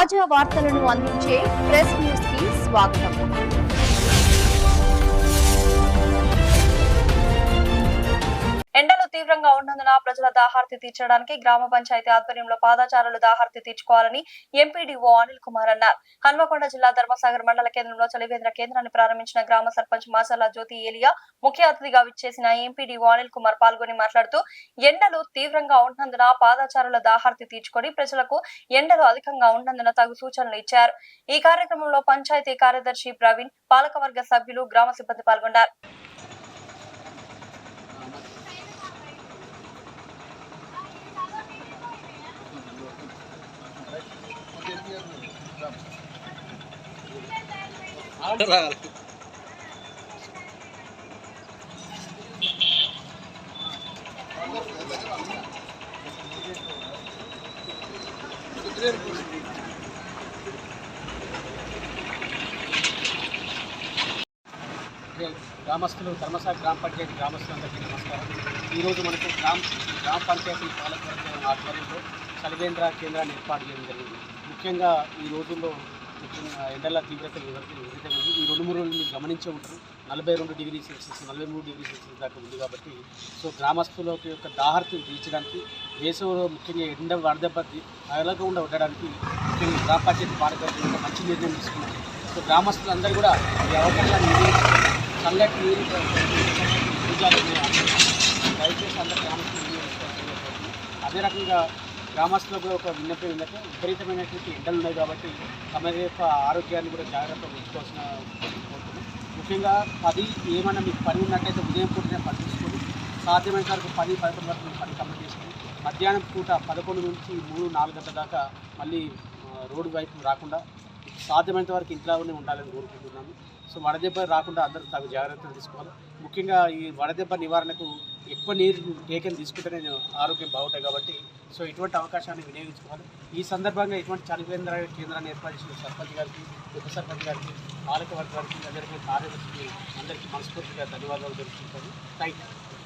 తాజా వార్తలను అందించే ప్రెస్ న్యూస్ కి స్వాగతం. ఎండలు తీవ్రంగా ఉన్నందున ప్రజల దాహార్తి తీర్చడానికి గ్రామ పంచాయతీ ఆధ్వర్యంలో పాదచారులు దాహార్తి తీర్చుకోవాలని ఎంపీడీఓ అనిల్ కుమార్ అన్నారు. హన్మకొండ జిల్లా ధర్మసాగర్ మండల కేంద్రంలో చలివేంద్ర కేంద్రాన్ని ప్రారంభించిన గ్రామ సర్పంచ్ మాసాల జ్యోతి ఏలియా ముఖ్య అతిథిగా విచ్చేసిన ఎంపీడీఓ అనిల్ కుమార్ పాల్గొని మాట్లాడుతూ ఎండలు తీవ్రంగా ఉన్నందున పాదచారుల దాహార్తి తీర్చుకొని ప్రజలకు ఎండలు అధికంగా ఉన్నందున తగు సూచనలు ఇచ్చారు. ఈ కార్యక్రమంలో పంచాయతీ కార్యదర్శి ప్రవీణ్, పాలకవర్గ సభ్యులు, గ్రామ సిబ్బంది పాల్గొన్నారు. గ్రామస్తులు ధర్మసాగర్ గ్రామ పంచాయతీ గ్రామస్తులందరికీ నమస్కారం. ఈరోజు మనకు గ్రామ పంచాయతీ పాలకవర్గం ఆధ్వర్యంలో చలివేంద్ర కేంద్రాన్ని ఏర్పాటు చేయడం జరిగింది. ముఖ్యంగా ఈ రోజుల్లో ఎండల తీవ్రత విపరీతంగా ఉంది. ఈ 2-3 రోజులు మీరు గమనించే ఉంటారు. 42 డిగ్రీ సెల్సియస్ 43 డిగ్రీ సెల్సియస్ దాకా ఉంది. కాబట్టి గ్రామస్తుల యొక్క దాహార్తిని తీర్చడానికి వేసవిలో ముఖ్యంగా ఎండ వడదెబ్బ అలగకుండా ఉండడానికి ముఖ్యంగా గ్రామ పంచాయతీ పాలకవర్గం మంచి నిర్ణయం తీసుకున్నారు. గ్రామస్తులందరూ కూడా ఈ అవకాశాన్ని చల్లటి నీరు దయచేసి అందరూ గ్రామస్తులు అదే రకంగా గ్రామస్తులకు కూడా ఒక విన్నపం ఏంటంటే విపరీతమైనటువంటి ఎండలు ఉన్నాయి కాబట్టి తమ యొక్క ఆరోగ్యాన్ని కూడా జాగ్రత్తగా ఉంచుకోవాల్సిన కోరుతున్నాం. ముఖ్యంగా 10 ఏమైనా మీకు పని ఉన్నట్టయితే ఉదయం పూటనే పని తీసుకొని సాధ్యమైన వరకు 10-11 వరకు పని కంప్లీట్ చేసుకొని మధ్యాహ్నం పూట 11 నుంచి 3-4 గంటల దాకా మళ్ళీ రోడ్డు వైపు రాకుండా సాధ్యమైనంత వరకు ఇంట్లోనే ఉండాలని కోరుకుంటున్నాను. వడదెబ్బ రాకుండా అందరూ తగు జాగ్రత్తలు తీసుకోవాలి. ముఖ్యంగా ఈ వడదెబ్బ నివారణకు ఎక్కువ నీరు టేకన్ తీసుకుంటేనే ఆరోగ్యం బాగుంటాయి కాబట్టి ఇటువంటి అవకాశాన్ని వినియోగించుకోవాలి. ఈ సందర్భంగా ఇటువంటి చలివేంద్ర కేంద్రాన్ని ఏర్పాటు చేసిన సర్పంచ్ గారికి, ఉప సర్పంచ్ గారికి, పాలకవర్గ గారికి, అందరికీ కార్యదర్శికి అందరికీ మనస్ఫూర్తిగా ధన్యవాదాలు తెలుపుకుంటాను. Thank you.